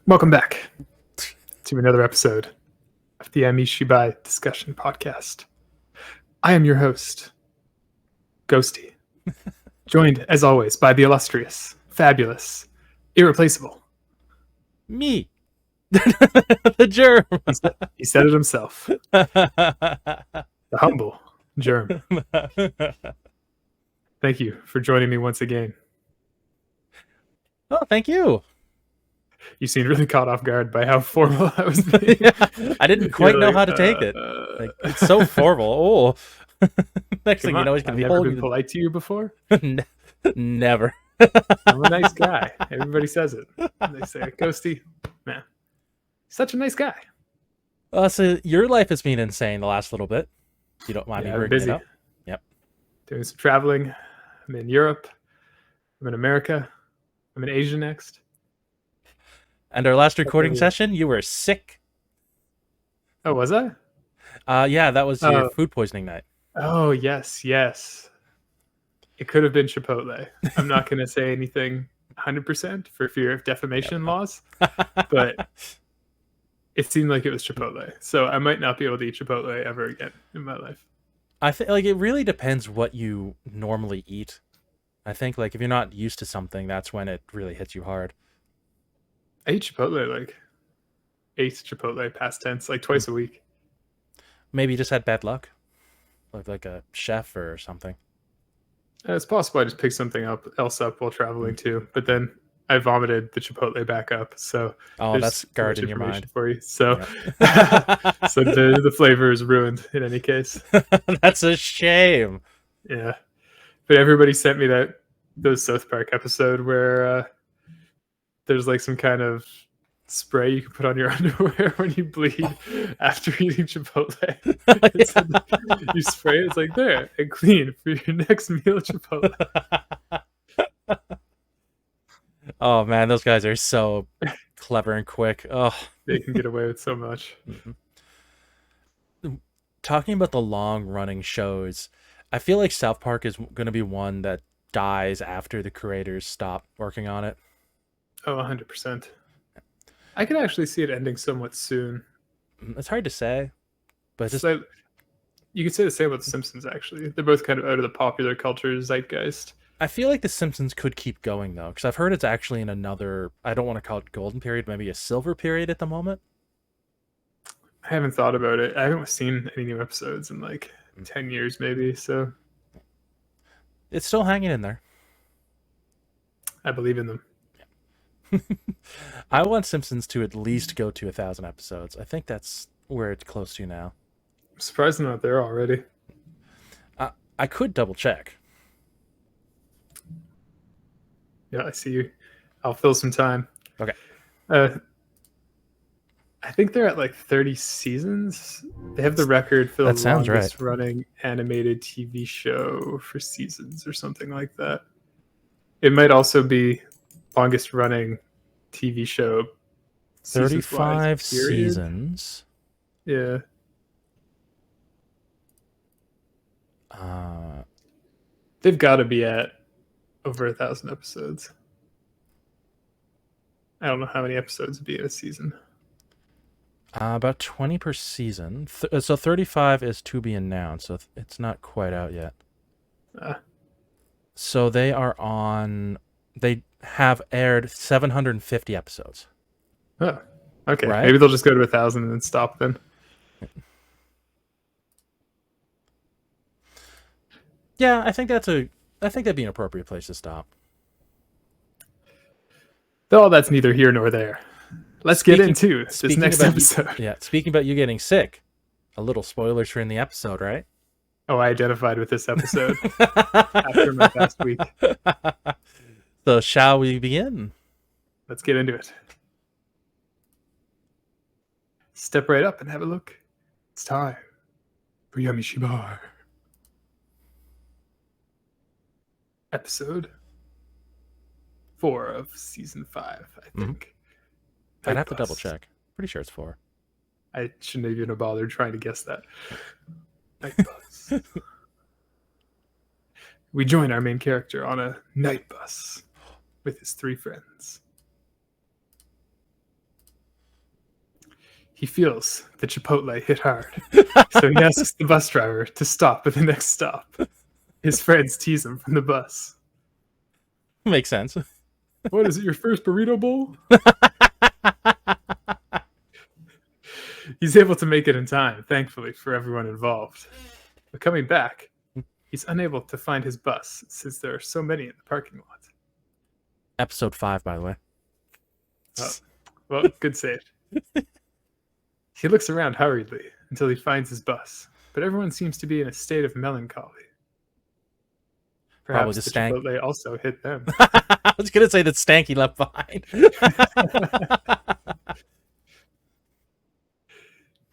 Welcome back to another episode of the Yami Shibai discussion podcast. I am your host, Ghosty, joined as always by the illustrious, fabulous, irreplaceable. Me, the germ. He said it himself. The humble germ. Thank you for joining me once again. Oh, thank you. You seemed really caught off guard by how formal I was being. Yeah, I didn't quite know how to take it. Like, it's so formal. Oh, next thing you know, he's gonna be never holding been polite to you before. Never. I'm a nice guy. Everybody says it. They say, Ghosty, man, such a nice guy. So your life has been insane the last little bit. You don't mind me I'm bringing busy. it up? Yep. Doing some traveling. I'm in Europe. I'm in America. I'm in Asia next. And our last recording session, you were sick. Oh, was I? Yeah, that was your food poisoning night. Oh, yes. It could have been Chipotle. I'm not going to say anything 100% for fear of defamation laws, but it seemed like it was Chipotle. So I might not be able to eat Chipotle ever again in my life. I think like it really depends what you normally eat. I think like if you're not used to something, that's when it really hits you hard. I eat Chipotle past tense, like twice a week. Maybe you just had bad luck, like a chef or something. It's possible I just picked something else up while traveling too, but then I vomited the Chipotle back up. So that's scarred in your mind for you. So, yeah. So the flavor is ruined in any case. That's a shame. Yeah, but everybody sent me those South Park episode where there's like some kind of spray you can put on your underwear when you bleed after eating Chipotle. Yeah. You spray it, it's like there and clean for your next meal Chipotle. Oh man, those guys are so clever and quick. Oh, they can get away with so much. Mm-hmm. Talking about the long running shows, I feel like South Park is going to be one that dies after the creators stop working on it. Oh, 100%. I can actually see it ending somewhat soon. It's hard to say, but just like, you could say the same about The Simpsons, actually. They're both kind of out of the popular culture zeitgeist. I feel like The Simpsons could keep going, though, because I've heard it's actually in another, I don't want to call it golden period, maybe a silver period at the moment. I haven't thought about it. I haven't seen any new episodes in like 10 years, maybe, so. It's still hanging in there. I believe in them. I want Simpsons to at least go to 1,000 episodes. I think that's where it's close to now. I'm surprised they're not there already. I could double check. Yeah, I see you. I'll fill some time. Okay. I think they're at like 30 seasons. They have the record for the longest running animated TV show for seasons or something like that. It might also be longest running TV show. 35 seasons. Yeah. They've got to be at over 1,000 episodes. I don't know how many episodes would be in a season. About 20 per season. So 35 is to be announced, so it's not quite out yet. So they have aired 750 episodes. Oh, okay. Right? Maybe they'll just go to 1,000 and then stop then. Yeah, I think that'd be an appropriate place to stop. Though that's neither here nor there. Let's get into this next episode. Speaking about you getting sick, a little spoilers for in the episode, right? Oh, I identified with this episode after my past week. So shall we begin? Let's get into it. Step right up and have a look. It's time for Yami Shibai. Episode 4 of season 5, I think. I'd have to double check. Pretty sure it's 4. I shouldn't have even bothered trying to guess that. Night bus. We join our main character on a night bus with his 3 friends. He feels the Chipotle hit hard, so he asks the bus driver to stop at the next stop. His friends tease him from the bus. Makes sense. What is it, your first burrito bowl? He's able to make it in time, thankfully, for everyone involved. But coming back, he's unable to find his bus since there are so many in the parking lot. Episode 5, by the way. Oh, well, good save. He looks around hurriedly until he finds his bus, but everyone seems to be in a state of melancholy. Probably Perhaps the the stank. Chipotle also hit them. I was gonna say that Stanky left behind.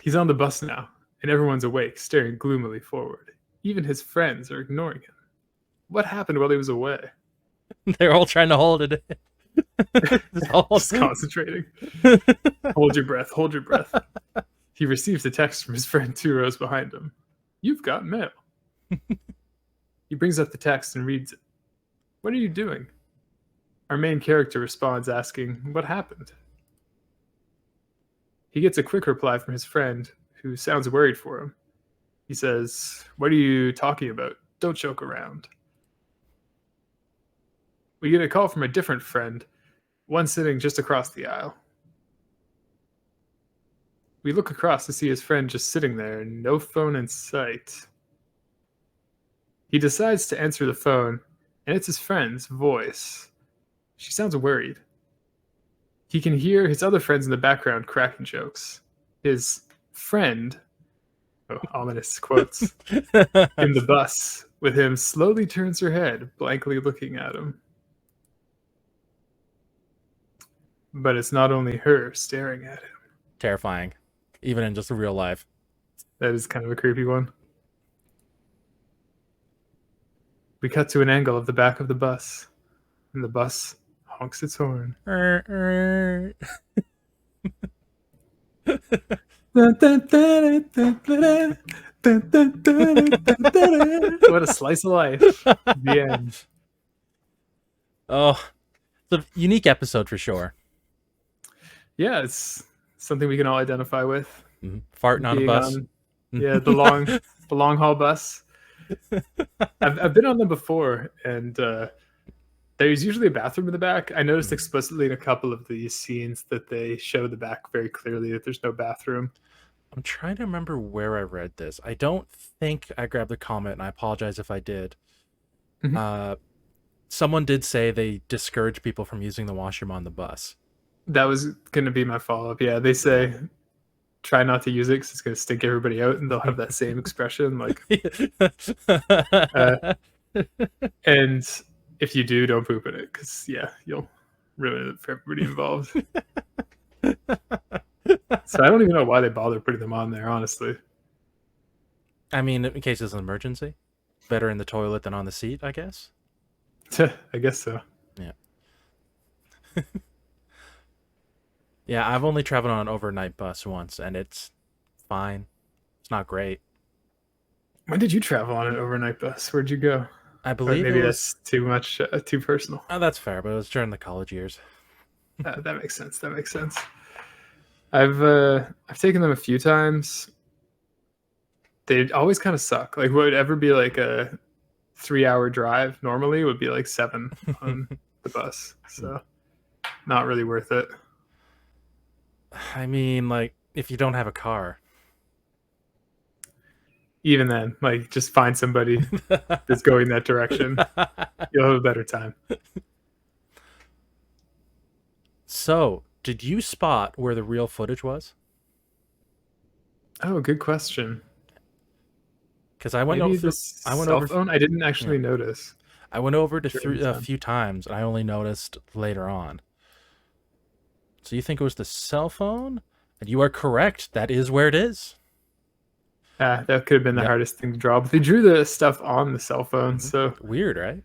He's on the bus now, and everyone's awake, staring gloomily forward. Even his friends are ignoring him. What happened while he was away? They're all trying to hold it in. Just concentrating. Hold your breath, hold your breath. He receives a text from his friend 2 rows behind him. You've got mail. He brings up the text and reads it. What are you doing? Our main character responds asking, what happened? He gets a quick reply from his friend, who sounds worried for him. He says, what are you talking about? Don't joke around. We get a call from a different friend, one sitting just across the aisle. We look across to see his friend just sitting there, no phone in sight. He decides to answer the phone, and it's his friend's voice. She sounds worried. He can hear his other friends in the background cracking jokes. His friend, ominous quotes, in the bus with him slowly turns her head, blankly looking at him. But it's not only her staring at him. Terrifying, even in just real life. That is kind of a creepy one. We cut to an angle of the back of the bus, and the bus honks its horn. What a slice of life. The end. Oh, it's a unique episode for sure. Yeah, it's something we can all identify with. Farting on a bus. Yeah, the long haul bus. I've been on them before, and there's usually a bathroom in the back. I noticed explicitly in a couple of these scenes that they show the back very clearly, that there's no bathroom. I'm trying to remember where I read this. I don't think I grabbed the comment, and I apologize if I did. Someone did say they discourage people from using the washroom on the bus. That was going to be my follow-up. Yeah, they say try not to use it because it's going to stink everybody out, and they'll have that same expression. Like, and if you do, don't poop in it because, yeah, you'll ruin it for everybody involved. So I don't even know why they bother putting them on there, honestly. I mean, in case it's an emergency. Better in the toilet than on the seat, I guess. I guess so. Yeah. Yeah, I've only traveled on an overnight bus once, and it's fine. It's not great. When did you travel on an overnight bus? Where'd you go? I believe maybe that's too much, too personal. Oh, that's fair, but it was during the college years. That makes sense. That makes sense. I've taken them a few times. They always kind of suck. Like, what would ever be like a 3-hour drive normally would be like 7 on the bus. So not really worth it. I mean, like, if you don't have a car. Even then, like, just find somebody that's going that direction. You'll have a better time. So, did you spot where the real footage was? Oh, good question. Because I went Maybe over. I went over. Phone? I didn't actually notice. I went over it a few times, and I only noticed later on. So you think it was the cell phone? And you are correct. That is where it is. That could have been the hardest thing to draw. But they drew the stuff on the cell phone, so weird, right?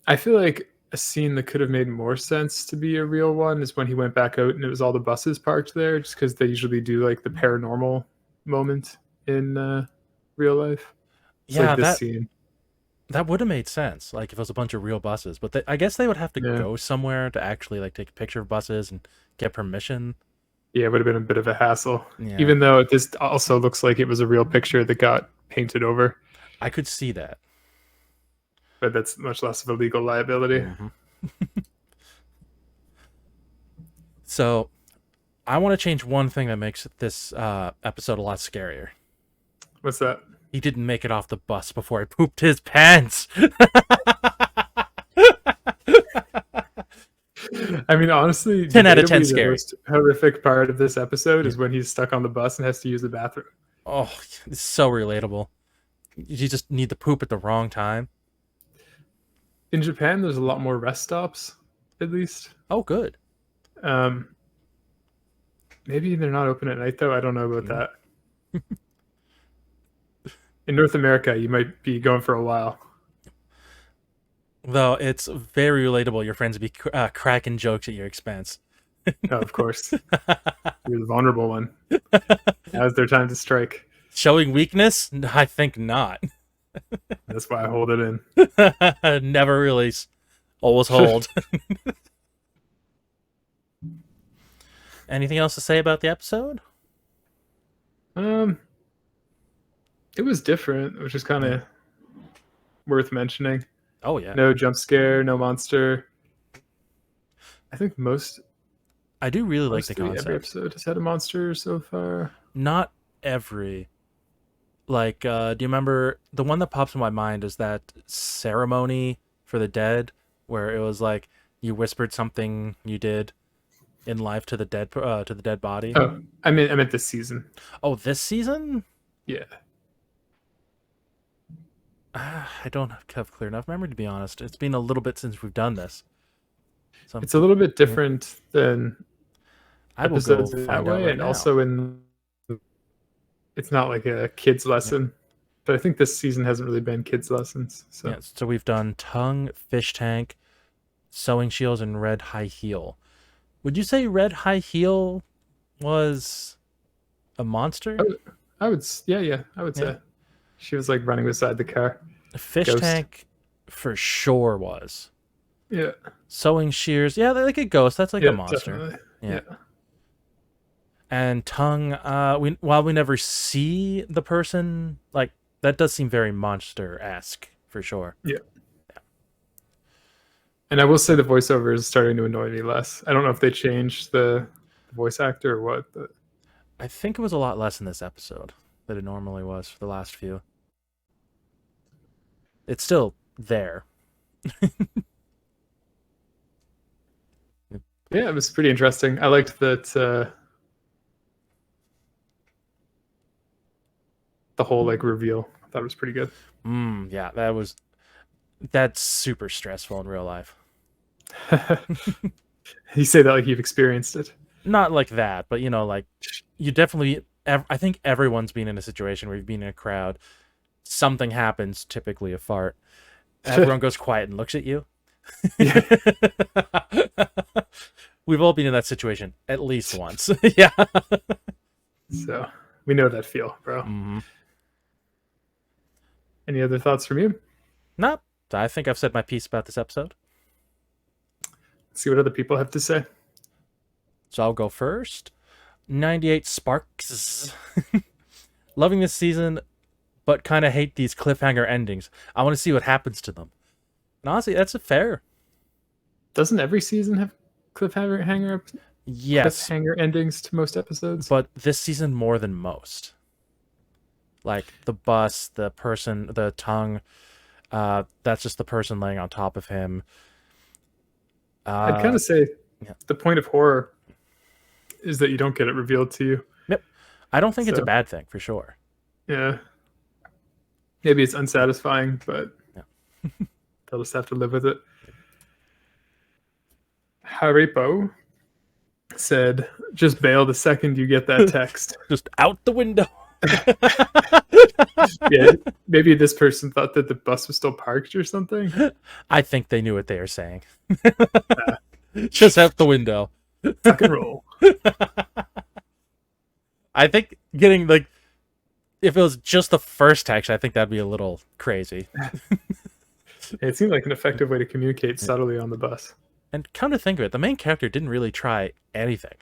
I feel like a scene that could have made more sense to be a real one is when he went back out and it was all the buses parked there, just because they usually do like the paranormal moment in real life. It's like this scene. That would have made sense, like if it was a bunch of real buses. But I guess they would have to go somewhere to actually like take a picture of buses and get permission. Yeah, it would have been a bit of a hassle. Yeah. Even though this also looks like it was a real picture that got painted over. I could see that. But that's much less of a legal liability. Mm-hmm. So, I want to change one thing that makes this episode a lot scarier. What's that? He didn't make it off the bus before he pooped his pants. I mean, honestly, 10 out of 10 debatably, the scary. most horrific part of this episode is when he's stuck on the bus and has to use the bathroom. Oh, it's so relatable. You just need the poop at the wrong time. In Japan, there's a lot more rest stops, at least. Oh, good. Maybe they're not open at night, though. I don't know about that. In North America, you might be going for a while. Though it's very relatable. Your friends be cracking jokes at your expense. Oh, of course. You're the vulnerable one. Now's their time to strike. Showing weakness? I think not. That's why I hold it in. Never release. Always hold. Anything else to say about the episode? It was different, which is kind of worth mentioning. Oh, yeah. No jump scare, no monster. I think I do really like the every concept. episode has had a monster so far. Not every. Like, do you remember the one that pops in my mind is that ceremony for the dead, where it was like you whispered something you did in life to the dead body. Oh, I meant this season. Oh, this season? Yeah. I don't have clear enough memory, to be honest. It's been a little bit since we've done this. So It's a little bit different than I will go episodes find that out way, right and now. also it's not like a kid's lesson. But I think this season hasn't really been kids' lessons. So Yeah, so we've done tongue, fish tank, sewing shields, and red high heel. Would you say red high heel was a monster? I would say she was like running beside the car. Fish Ghost. tank for sure was. Yeah. Sewing shears, yeah, they're like a ghost. That's like a monster. Definitely. Yeah. And tongue, while we never see the person, like that does seem very monster-esque for sure. Yeah. And I will say the voiceover is starting to annoy me less. I don't know if they changed the voice actor or what, but I think it was a lot less in this episode than it normally was for the last few. It's still there. yeah, it was pretty interesting. I liked that the whole like reveal. I thought it was pretty good. Yeah, that's super stressful in real life. You say that like you've experienced it. Not like that, but like you definitely. I think everyone's been in a situation where you've been in a crowd. Something happens, typically a fart. Everyone goes quiet and looks at you. We've all been in that situation at least once. Yeah. So we know that feel, bro. Mm-hmm. Any other thoughts from you? Nope. I think I've said my piece about this episode. Let's see what other people have to say. So I'll go first. 98 Sparks. Loving this season, but kind of hate these cliffhanger endings. I want to see what happens to them. And honestly, that's a fair. Doesn't every season have cliffhanger Yes, endings to most episodes? but this season more than most. Like the bus, the person, the tongue. That's just the person laying on top of him. I'd kind of say yeah. the point of horror is that you don't get it revealed to you. Yep. I don't think it's a bad thing, for sure. Yeah. Maybe it's unsatisfying, but yeah. they'll just have to live with it. Haripo said, just bail the second you get that text. Just out the window. Yeah, maybe this person thought that the bus was still parked or something. I think they knew what they were saying. Just out the window. Tuck and roll. I think getting like, if it was just the first text, I think that'd be a little crazy. It seemed like an effective way to communicate subtly on the bus. And come to think of it, the main character didn't really try anything.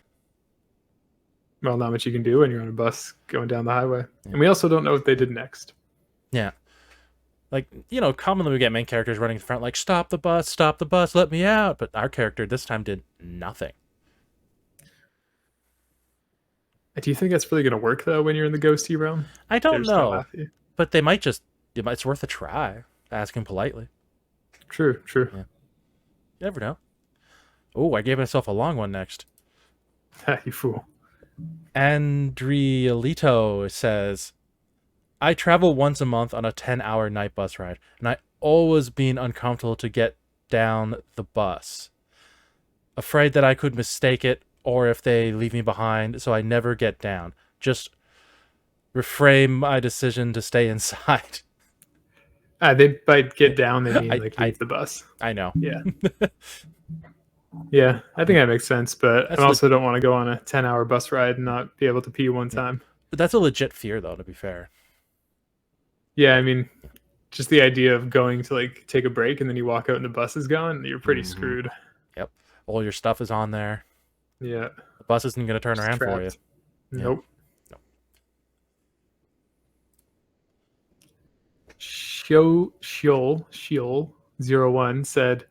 well, not much you can do when you're on a bus going down the highway. Yeah. And we also don't know what they did next. Yeah. Like, commonly we get main characters running in front like, stop the bus, let me out. But our character this time did nothing. Do you think that's really going to work, though, when you're in the ghosty realm? I don't They're just gonna know. laugh at you. But it's worth a try. Ask him politely. True. Yeah. You never know. Oh, I gave myself a long one next. You fool. Andrielito says, I travel once a month on a 10-hour night bus ride, and I always been uncomfortable to get down the bus. Afraid that I could mistake it or if they leave me behind, so I never get down. Just reframe my decision to stay inside. They by get down, they mean leave the bus. I know. Yeah. Yeah, I think that makes sense, but I also don't want to go on a 10-hour bus ride and not be able to pee one time. But that's a legit fear, though, to be fair. Yeah, I mean, just the idea of going to take a break and then you walk out and the bus is gone, you're pretty screwed. Yep. All your stuff is on there. Yeah. The bus isn't going to turn around for you. Nope. Nope. Sheol01 said,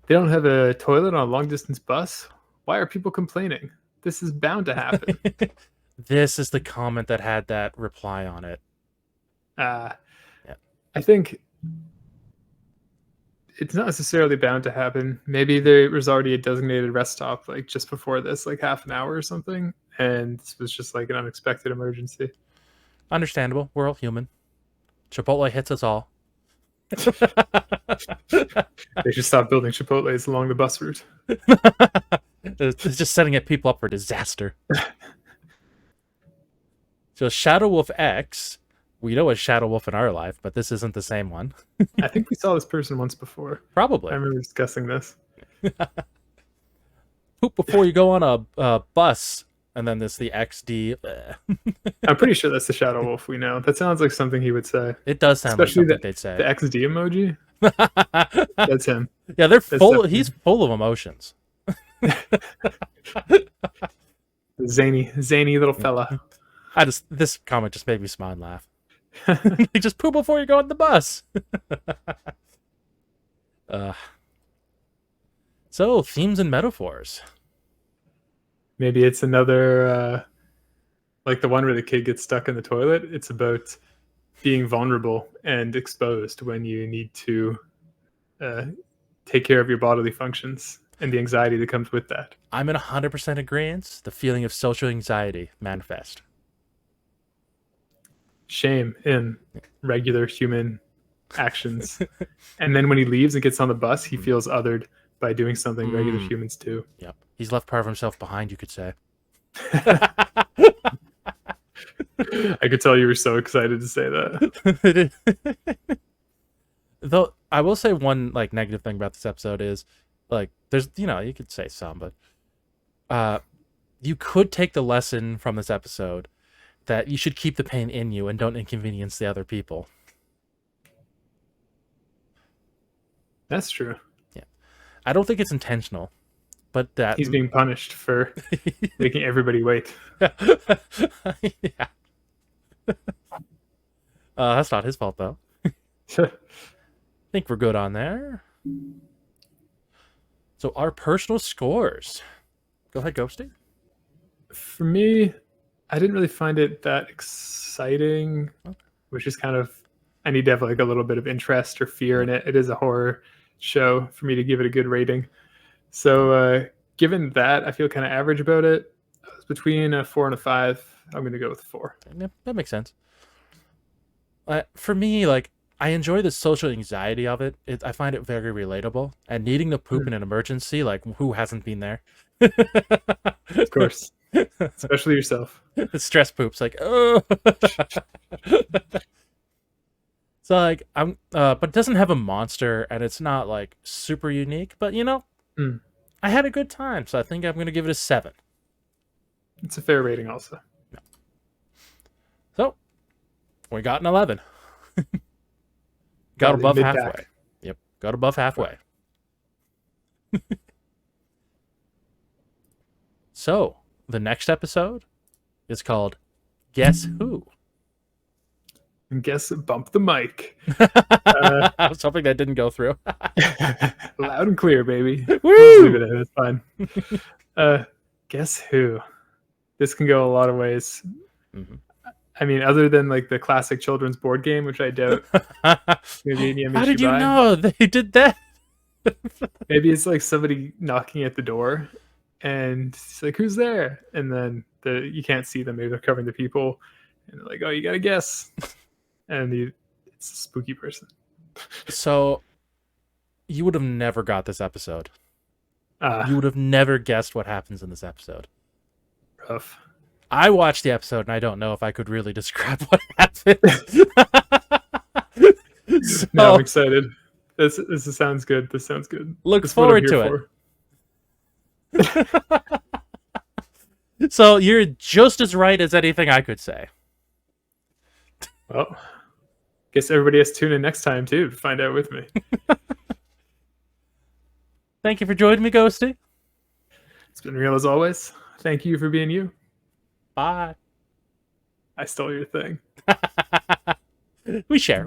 they don't have a toilet on a long-distance bus? Why are people complaining? This is bound to happen. This is the comment that had that reply on it. I think it's not necessarily bound to happen. Maybe there was already a designated rest stop just before this, half an hour or something, and this was just an unexpected emergency. Understandable. We're all human. Chipotle hits us all. They should stop building Chipotles along the bus route. It's just setting people up for disaster. So Shadow Wolf X, we know a Shadow Wolf in our life, but this isn't the same one. I think we saw this person once before. Probably. I remember discussing this. Poop before you go on a bus, and then there's the XD. I'm pretty sure that's the Shadow Wolf we know. That sounds like something he would say. It does sound especially like something they'd say. The XD emoji. That's him. Yeah, he's full of emotions. Zany little fella. This comment just made me smile and laugh. Just poop before you go on the bus. So themes and metaphors. Maybe it's another the one where the kid gets stuck in the toilet. It's about being vulnerable and exposed when you need to take care of your bodily functions and the anxiety that comes with that. I'm in 100% agreement. The feeling of social anxiety manifest. Shame in regular human actions. And then when he leaves and gets on the bus, he feels othered by doing something regular humans do. Yep. He's left part of himself behind, you could say. I could tell you were so excited to say that. Though I will say one negative thing about this episode is there's you could say some, but you could take the lesson from this episode that you should keep the pain in you and don't inconvenience the other people. That's true. Yeah. I don't think it's intentional, but that he's being punished for making everybody wait. Yeah. That's not his fault, though. I think we're good on there. So our personal scores. Go ahead, Ghosty. For me, I didn't really find it that exciting, which is kind of, I need to have a little bit of interest or fear in it. It is a horror show for me to give it a good rating. So given that, I feel kind of average about it. It's between a 4 and a 5. I'm going to go with 4. Yeah, that makes sense. For me, I enjoy the social anxiety of it. I find it very relatable. And needing to poop in an emergency, who hasn't been there? Of course. Especially yourself. Stress poops, oh. So I'm but it doesn't have a monster and it's not super unique, but I had a good time, so I think I'm gonna give it a 7. It's a fair rating also. No. So we got an 11. Got above halfway. Yep, got above halfway. So the next episode It's called Guess Who? And guess bump the mic. I was hoping that didn't go through. Loud and clear, baby. Woo! Just leave it in. It's fine. Guess who? This can go a lot of ways. Mm-hmm. I mean, other than like the classic children's board game, which I doubt. Maybe Yami How did you Shibai. know they did that? Maybe it's like somebody knocking at the door, and it's like, "Who's there?" And then you can't see them. Maybe they're covering the people, and they're like, "Oh, you gotta guess." And it's a spooky person. So, you would have never got this episode. Ah, You would have never guessed what happens in this episode. rough. I watched the episode and I don't know if I could really describe what happens. So, No, I'm excited. This sounds good. This sounds good. Look This is what I'm forward here to it. So you're just as right as anything I could say. Well, guess everybody has to tune in next time too to find out with me. Thank you for joining me, Ghosty. It's been real as always. Thank you for being you. Bye. I stole your thing. We share.